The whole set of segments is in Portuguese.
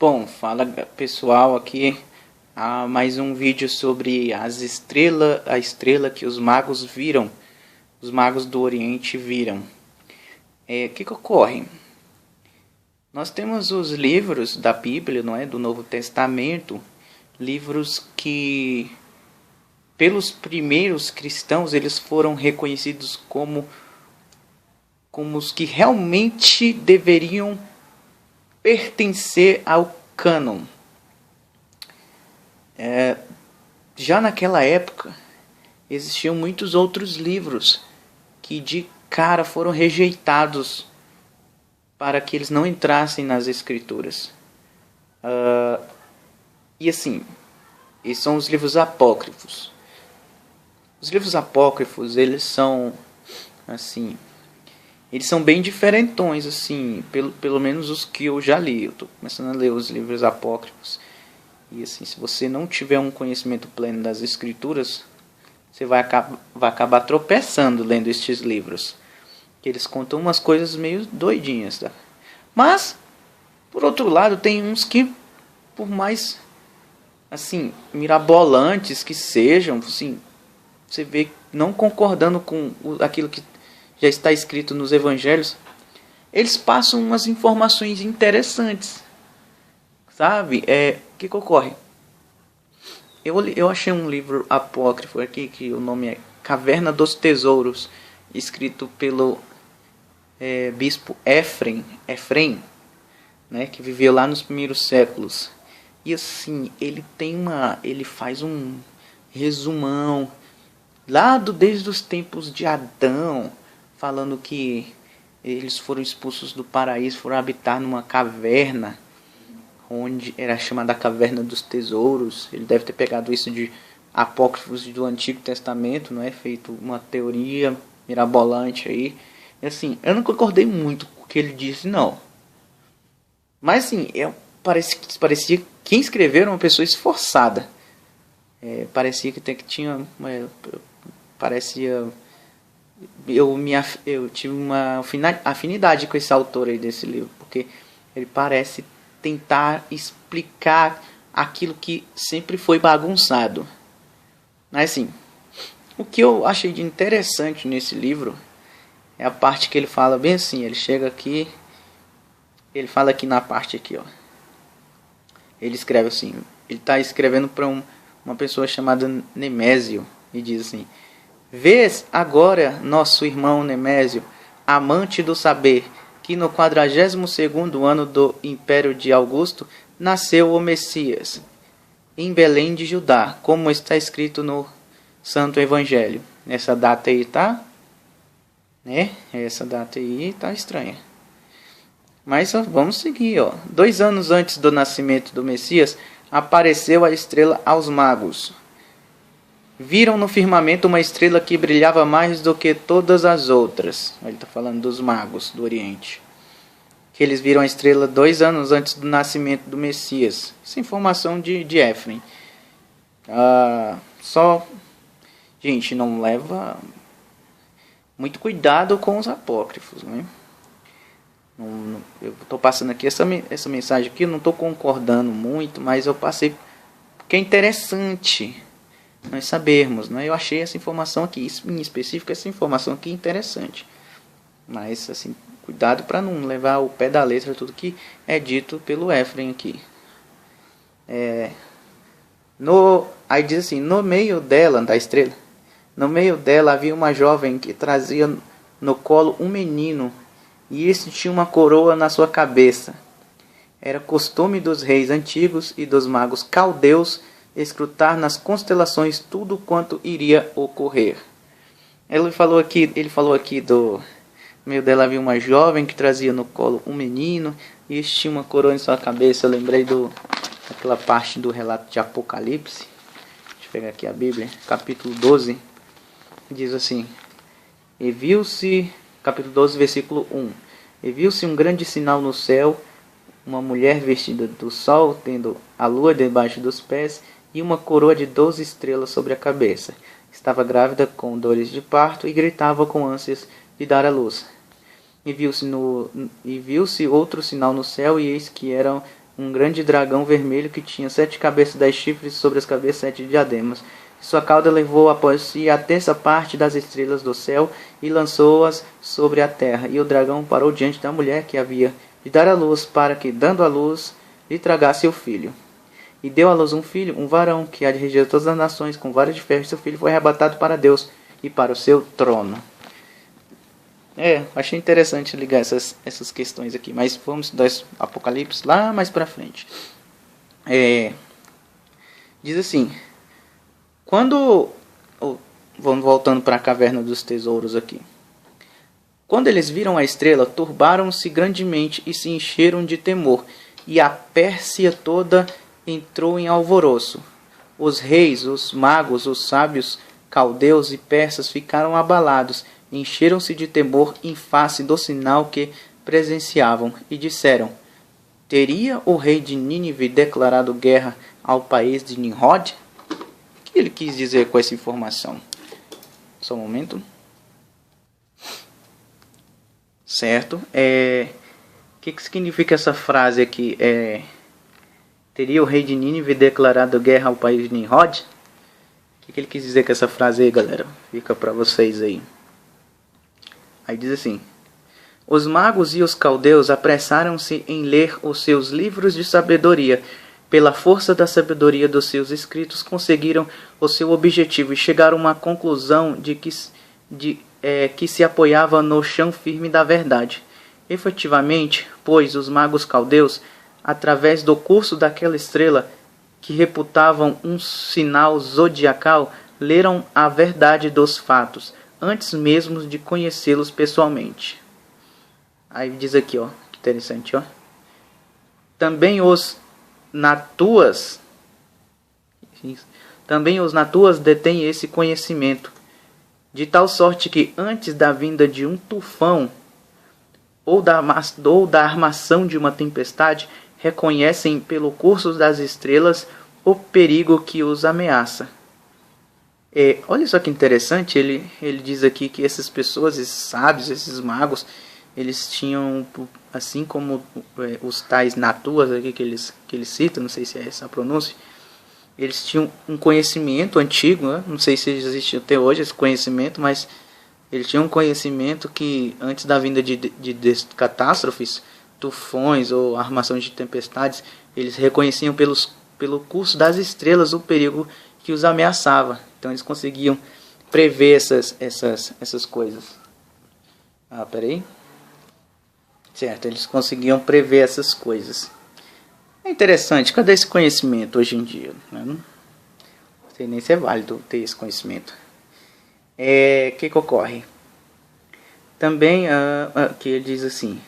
Bom, fala pessoal, aqui mais um vídeo sobre a estrela que os magos viram, os magos do Oriente viram. O que ocorre? Nós temos os livros da Bíblia, não é, do Novo Testamento, livros que pelos primeiros cristãos eles foram reconhecidos como os que realmente deveriam pertencer ao cânon. Já naquela época existiam muitos outros livros que de cara foram rejeitados para que eles não entrassem nas escrituras. E assim, esses são os livros apócrifos. Os livros apócrifos, eles são assim, eles são bem diferentões, assim, pelo menos os que eu já li. Eu estou começando a ler os livros apócrifos. E assim, se você não tiver um conhecimento pleno das escrituras, você vai acabar tropeçando lendo estes livros. Que eles contam umas coisas meio doidinhas, tá? Mas, por outro lado, tem uns que, por mais assim, mirabolantes que sejam, assim, você vê não concordando com aquilo que já está escrito nos evangelhos, eles passam umas informações interessantes, sabe? O que ocorre? Eu achei um livro apócrifo aqui, que o nome é Caverna dos Tesouros, escrito pelo bispo Efrem, né, que viveu lá nos primeiros séculos. E assim, ele faz um resumão lá desde os tempos de Adão, falando que eles foram expulsos do paraíso, foram habitar numa caverna, onde era chamada Caverna dos Tesouros. Ele deve ter pegado isso de apócrifos do Antigo Testamento, não é? Feito uma teoria mirabolante aí. E assim, eu não concordei muito com o que ele disse, não. Mas assim, parecia que quem escreveu era uma pessoa esforçada. Parecia que tinha... Eu tive uma afinidade com esse autor aí desse livro, porque ele parece tentar explicar aquilo que sempre foi bagunçado. Mas assim, o que eu achei de interessante nesse livro é a parte que ele fala bem assim, ele chega aqui, ele fala aqui na parte aqui, ó. Ele escreve assim, ele está escrevendo para uma pessoa chamada Nemésio, e diz assim: vês agora, nosso irmão Nemésio, amante do saber, que no 42º ano do Império de Augusto nasceu o Messias, em Belém de Judá, como está escrito no Santo Evangelho. Essa data aí tá, né? Essa data aí tá estranha. Mas vamos seguir, ó. 2 anos antes do nascimento do Messias, apareceu a estrela aos magos. Viram no firmamento uma estrela que brilhava mais do que todas as outras. Ele está falando dos magos do Oriente. Que eles viram a estrela 2 anos antes do nascimento do Messias. Essa é informação de Efrem. Gente, não leva muito cuidado com os apócrifos, né? Eu estou passando aqui essa mensagem aqui, eu não estou concordando muito, mas eu passei porque é interessante nós sabermos, né? Eu achei essa informação aqui, em específico essa informação aqui interessante, mas assim, cuidado para não levar ao pé da letra tudo que é dito pelo Efrem aqui. Aí diz assim: no meio dela, da estrela, no meio dela havia uma jovem que trazia no colo um menino, e este tinha uma coroa na sua cabeça. Era costume dos reis antigos e dos magos caldeus escrutar nas constelações tudo quanto iria ocorrer. Ele falou aqui do meio dela havia uma jovem que trazia no colo um menino, e este tinha uma coroa em sua cabeça. Eu lembrei daquela parte do relato de Apocalipse. Deixa eu pegar aqui a Bíblia, capítulo 12. Diz assim: e viu-se, capítulo 12, versículo 1. E viu-se um grande sinal no céu, uma mulher vestida do sol, tendo a lua debaixo dos pés, e uma coroa de 12 estrelas sobre a cabeça. Estava grávida com dores de parto e gritava com ânsias de dar à luz. E viu-se outro sinal no céu, e eis que eram um grande dragão vermelho que tinha 7 cabeças, 10 chifres, sobre as cabeças 7 diademas. Sua cauda levou após si a terça parte das estrelas do céu e lançou-as sobre a terra. E o dragão parou diante da mulher que havia de dar à luz, para que, dando à luz, lhe tragasse o filho. E deu à luz um filho, um varão, que há de reger todas as nações, com vara de ferro. Seu filho foi arrebatado para Deus e para o seu trono. Achei interessante ligar essas questões aqui, mas vamos estudar esse Apocalipse lá mais pra frente. Diz assim, vamos voltando para a caverna dos tesouros aqui. Quando eles viram a estrela, turbaram-se grandemente e se encheram de temor, e a Pérsia toda entrou em alvoroço. Os reis, os magos, os sábios, caldeus e persas ficaram abalados, encheram-se de temor em face do sinal que presenciavam, e disseram: teria o rei de Nínive declarado guerra ao país de Nimrod? O que ele quis dizer com essa informação? Só um momento. Certo. O que significa essa frase aqui? Teria o rei de Nínive declarado guerra ao país de Nimrod? O que ele quis dizer com essa frase aí, galera? Fica para vocês aí. Aí diz assim: os magos e os caldeus apressaram-se em ler os seus livros de sabedoria. Pela força da sabedoria dos seus escritos, conseguiram o seu objetivo e chegaram a uma conclusão que se apoiava no chão firme da verdade. Efetivamente, pois, os magos caldeus, através do curso daquela estrela, que reputavam um sinal zodiacal, leram a verdade dos fatos, antes mesmo de conhecê-los pessoalmente. Aí diz aqui, ó, que interessante, ó. Também os natuas detêm esse conhecimento, de tal sorte que antes da vinda de um tufão ou da armação de uma tempestade, reconhecem pelo curso das estrelas o perigo que os ameaça. Olha só que interessante, ele diz aqui que essas pessoas, esses sábios, esses magos, eles tinham, assim como os tais natuas aqui que eles citam, não sei se é essa a pronúncia, eles tinham um conhecimento antigo, né? Não sei se existe até hoje esse conhecimento, mas eles tinham um conhecimento que antes da vinda de catástrofes, tufões ou armação de tempestades, eles reconheciam pelo curso das estrelas o perigo que os ameaçava. Então eles conseguiam prever essas coisas. Peraí. Certo, eles conseguiam prever essas coisas. É interessante, cadê esse conhecimento hoje em dia? Não sei nem se é válido ter esse conhecimento. Que ocorre? Também, que ele diz assim: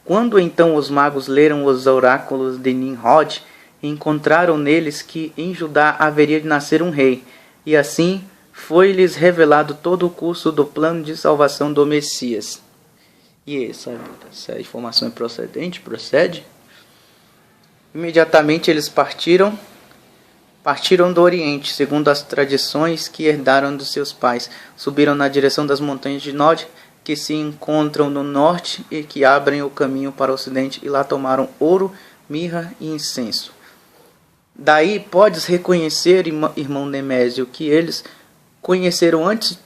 quando então os magos leram os oráculos de Nimrod, encontraram neles que em Judá haveria de nascer um rei, e assim foi-lhes revelado todo o curso do plano de salvação do Messias. E essa informação é procede? Imediatamente eles partiram do Oriente, segundo as tradições que herdaram dos seus pais. Subiram na direção das montanhas de Nod, que se encontram no norte e que abrem o caminho para o ocidente, e lá tomaram ouro, mirra e incenso. Daí podes reconhecer, irmão Nemésio, que eles conheceram antes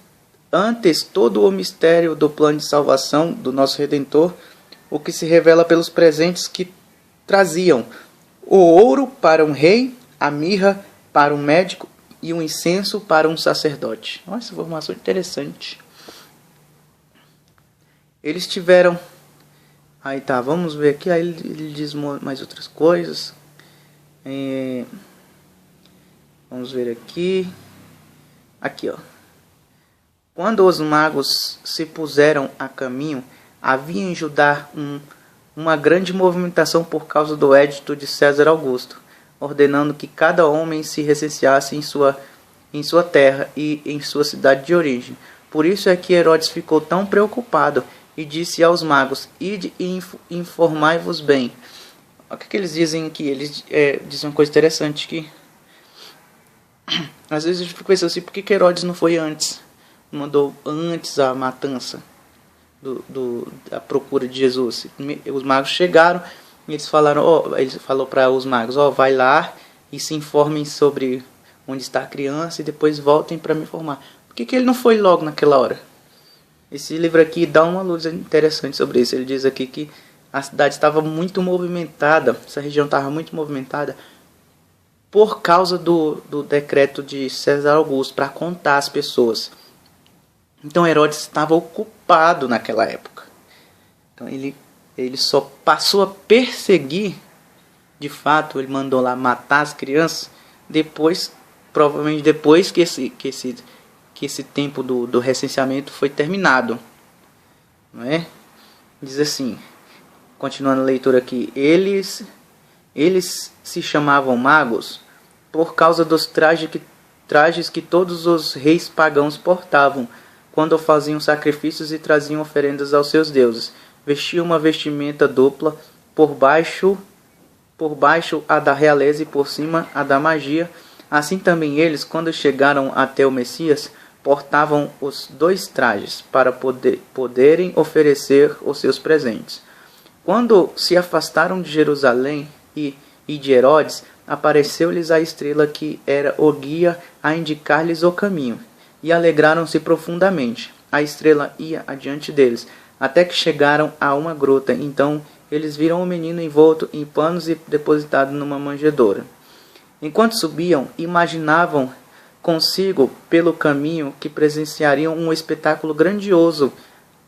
todo o mistério do plano de salvação do nosso Redentor, o que se revela pelos presentes que traziam: o ouro para um rei, a mirra para um médico e o incenso para um sacerdote. Olha essa informação interessante. Eles tiveram... Aí tá, vamos ver aqui. Aí ele diz mais outras coisas. Vamos ver aqui. Aqui, ó. Quando os magos se puseram a caminho, havia em Judá uma grande movimentação por causa do edito de César Augusto, ordenando que cada homem se recenseasse em sua terra e em sua cidade de origem. Por isso é que Herodes ficou tão preocupado e disse aos magos: ide e informai-vos bem. O que eles dizem aqui? Eles dizem uma coisa interessante, que às vezes eu fico pensando assim: por que Herodes não foi antes? Mandou antes a matança da procura de Jesus. Os magos chegaram, E eles falaram, ele falou para os magos, vai lá e se informem sobre onde está a criança e depois voltem para me informar. Por que ele não foi logo naquela hora? Esse livro aqui dá uma luz interessante sobre isso. Ele diz aqui que a cidade estava muito movimentada, essa região estava muito movimentada por causa do decreto de César Augusto para contar as pessoas. Então Herodes estava ocupado naquela época. Então ele só passou a perseguir, de fato, ele mandou lá matar as crianças depois, provavelmente depois que esse tempo do recenseamento foi terminado, não é? Diz assim, continuando a leitura aqui, eles se chamavam magos por causa dos trajes que todos os reis pagãos portavam quando faziam sacrifícios e traziam oferendas aos seus deuses. Vestiam uma vestimenta dupla, por baixo a da realeza e por cima a da magia. Assim também eles, quando chegaram até o Messias, portavam os dois trajes para poderem oferecer os seus presentes. Quando se afastaram de Jerusalém e de Herodes, apareceu-lhes a estrela que era o guia a indicar-lhes o caminho, e alegraram-se profundamente. A estrela ia adiante deles, até que chegaram a uma gruta. Então eles viram o menino envolto em panos e depositado numa manjedoura. Enquanto subiam, imaginavam consigo pelo caminho que presenciariam um espetáculo grandioso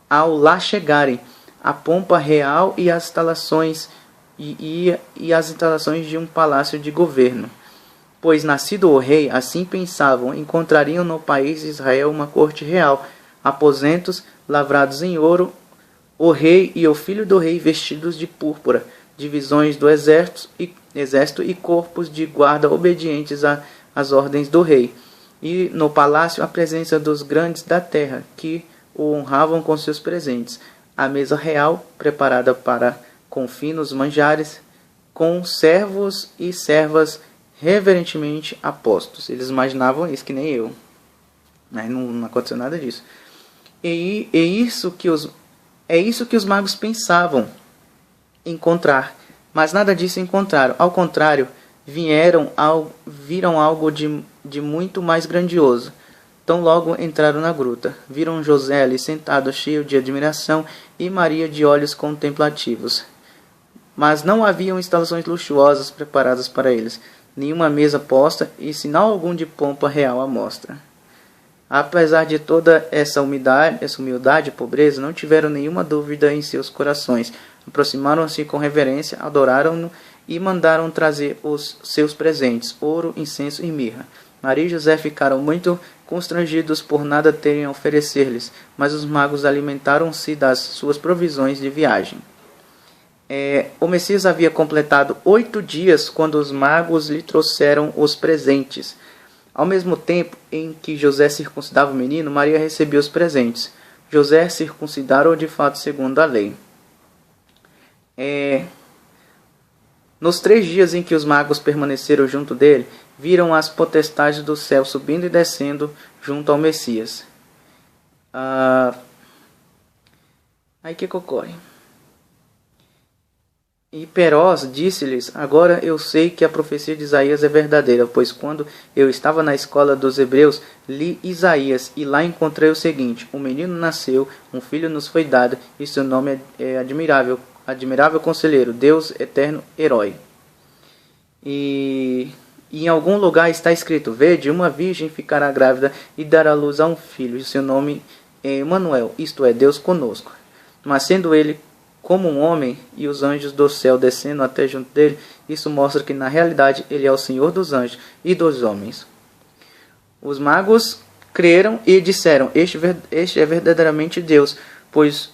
ao lá chegarem, a pompa real e as instalações as instalações de um palácio de governo. Pois nascido o rei, assim pensavam, encontrariam no país de Israel uma corte real, aposentos lavrados em ouro, o rei e o filho do rei vestidos de púrpura, divisões do exército e corpos de guarda obedientes às ordens do rei. E no palácio a presença dos grandes da terra, que o honravam com seus presentes. A mesa real, preparada com finos manjares, com servos e servas reverentemente apostos. Eles imaginavam isso, que nem eu. Mas não aconteceu nada disso. É isso que os magos pensavam encontrar. Mas nada disso encontraram. Ao contrário, viram algo de muito mais grandioso. Tão logo entraram na gruta. Viram José ali sentado, cheio de admiração, e Maria de olhos contemplativos. Mas não haviam instalações luxuosas preparadas para eles, nenhuma mesa posta e sinal algum de pompa real à mostra. Apesar de toda essa humildade e pobreza, não tiveram nenhuma dúvida em seus corações. Aproximaram-se com reverência, adoraram-no e mandaram trazer os seus presentes, ouro, incenso e mirra. Maria e José ficaram muito constrangidos por nada terem a oferecer-lhes, mas os magos alimentaram-se das suas provisões de viagem. O Messias havia completado 8 dias quando os magos lhe trouxeram os presentes. Ao mesmo tempo em que José circuncidava o menino, Maria recebia os presentes. José circuncidara-o de fato segundo a lei. Nos 3 dias em que os magos permaneceram junto dele, viram as potestades do céu subindo e descendo junto ao Messias. Aí que ocorre? E Perós disse-lhes, agora eu sei que a profecia de Isaías é verdadeira, pois quando eu estava na escola dos hebreus, li Isaías, e lá encontrei o seguinte, um menino nasceu, um filho nos foi dado, e seu nome é admirável conselheiro, Deus eterno, herói. E em algum lugar está escrito, vede, uma virgem ficará grávida e dará luz a um filho, e seu nome é Emanuel, isto é, Deus conosco. Mas sendo ele como um homem, e os anjos do céu descendo até junto dele, isso mostra que na realidade ele é o Senhor dos anjos e dos homens. Os magos creram e disseram, este é verdadeiramente Deus, pois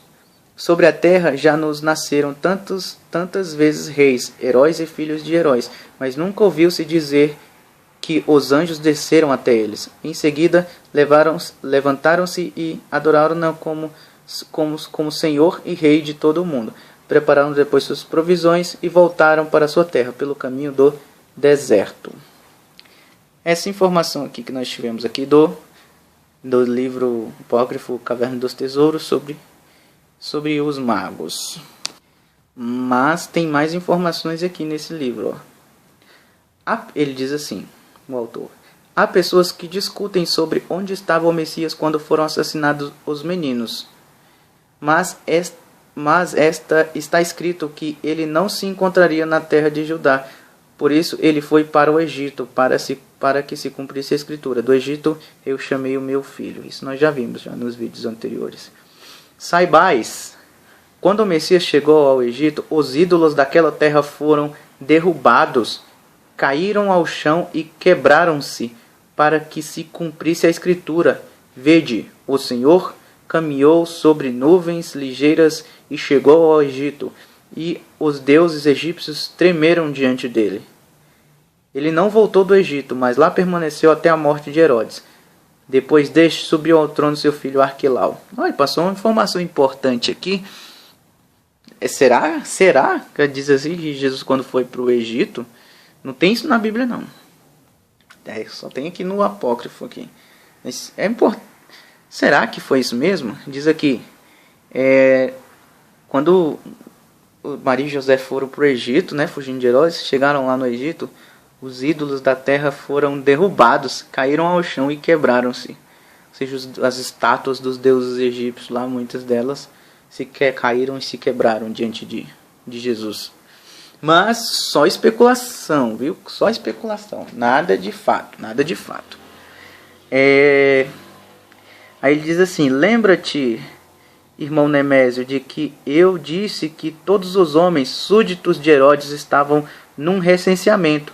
sobre a terra já nos nasceram tantas vezes reis, heróis e filhos de heróis, mas nunca ouviu-se dizer que os anjos desceram até eles. Em seguida, levantaram-se e adoraram-no como Senhor e Rei de todo o mundo. Prepararam depois suas provisões e voltaram para sua terra pelo caminho do deserto. Essa informação aqui que nós tivemos aqui do livro apócrifo Caverna dos Tesouros sobre os magos. Mas tem mais informações aqui nesse livro. Ele diz assim, o autor: há pessoas que discutem sobre onde estava o Messias quando foram assassinados os meninos. Mas está escrito que ele não se encontraria na terra de Judá. Por isso ele foi para o Egito, para que se cumprisse a escritura. Do Egito eu chamei o meu filho. Isso nós já vimos nos vídeos anteriores. Saibais, quando o Messias chegou ao Egito, os ídolos daquela terra foram derrubados, caíram ao chão e quebraram-se, para que se cumprisse a escritura. Vede, o Senhor caminhou sobre nuvens ligeiras e chegou ao Egito, e os deuses egípcios tremeram diante dele. Ele não voltou do Egito, mas lá permaneceu até a morte de Herodes. Depois deste, subiu ao trono seu filho Arquelau. Olha, passou uma informação importante aqui. Será que diz assim que Jesus, quando foi para o Egito, não tem isso na Bíblia, não. Só tem aqui no apócrifo aqui. Mas é importante. Será que foi isso mesmo? Diz aqui, quando Maria e José foram para o Egito, né, fugindo de Herodes, chegaram lá no Egito, os ídolos da terra foram derrubados, caíram ao chão e quebraram-se. Ou seja, as estátuas dos deuses egípcios lá, muitas delas, caíram e se quebraram diante de Jesus. Mas só especulação, viu? Só especulação, nada de fato. Aí ele diz assim: lembra-te, irmão Nemésio, de que eu disse que todos os homens súditos de Herodes estavam num recenseamento.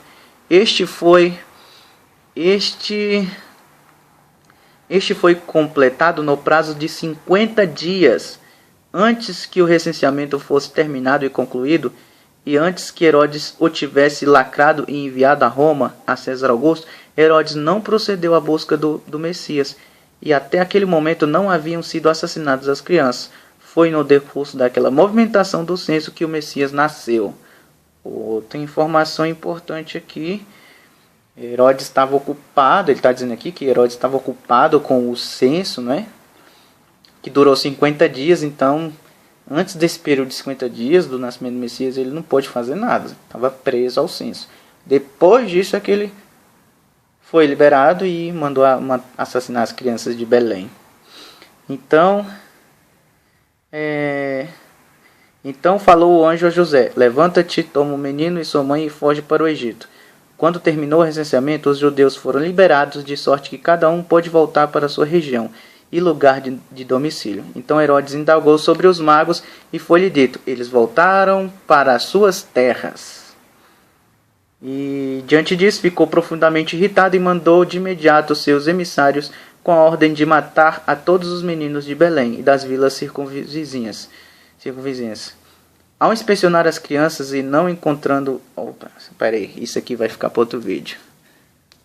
Este foi completado no prazo de 50 dias, antes que o recenseamento fosse terminado e concluído, e antes que Herodes o tivesse lacrado e enviado a Roma, a César Augusto. Herodes não procedeu à busca do Messias, e até aquele momento não haviam sido assassinadas as crianças. Foi no decurso daquela movimentação do censo que o Messias nasceu. Outra informação importante aqui: Herodes estava ocupado, ele está dizendo aqui que Herodes estava ocupado com o censo, né, que durou 50 dias, então, antes desse período de 50 dias do nascimento do Messias, ele não pôde fazer nada, estava preso ao censo. Depois disso é que ele foi liberado e mandou assassinar as crianças de Belém. Então falou o anjo a José: levanta-te, toma o menino e sua mãe e foge para o Egito. Quando terminou o recenseamento, os judeus foram liberados, de sorte que cada um pôde voltar para sua região e lugar de domicílio. Então Herodes indagou sobre os magos e foi-lhe dito: eles voltaram para as suas terras. E diante disso ficou profundamente irritado e mandou de imediato seus emissários com a ordem de matar a todos os meninos de Belém e das vilas circunvizinhas. Ao inspecionar as crianças e não encontrando... Opa, peraí, isso aqui vai ficar para outro vídeo.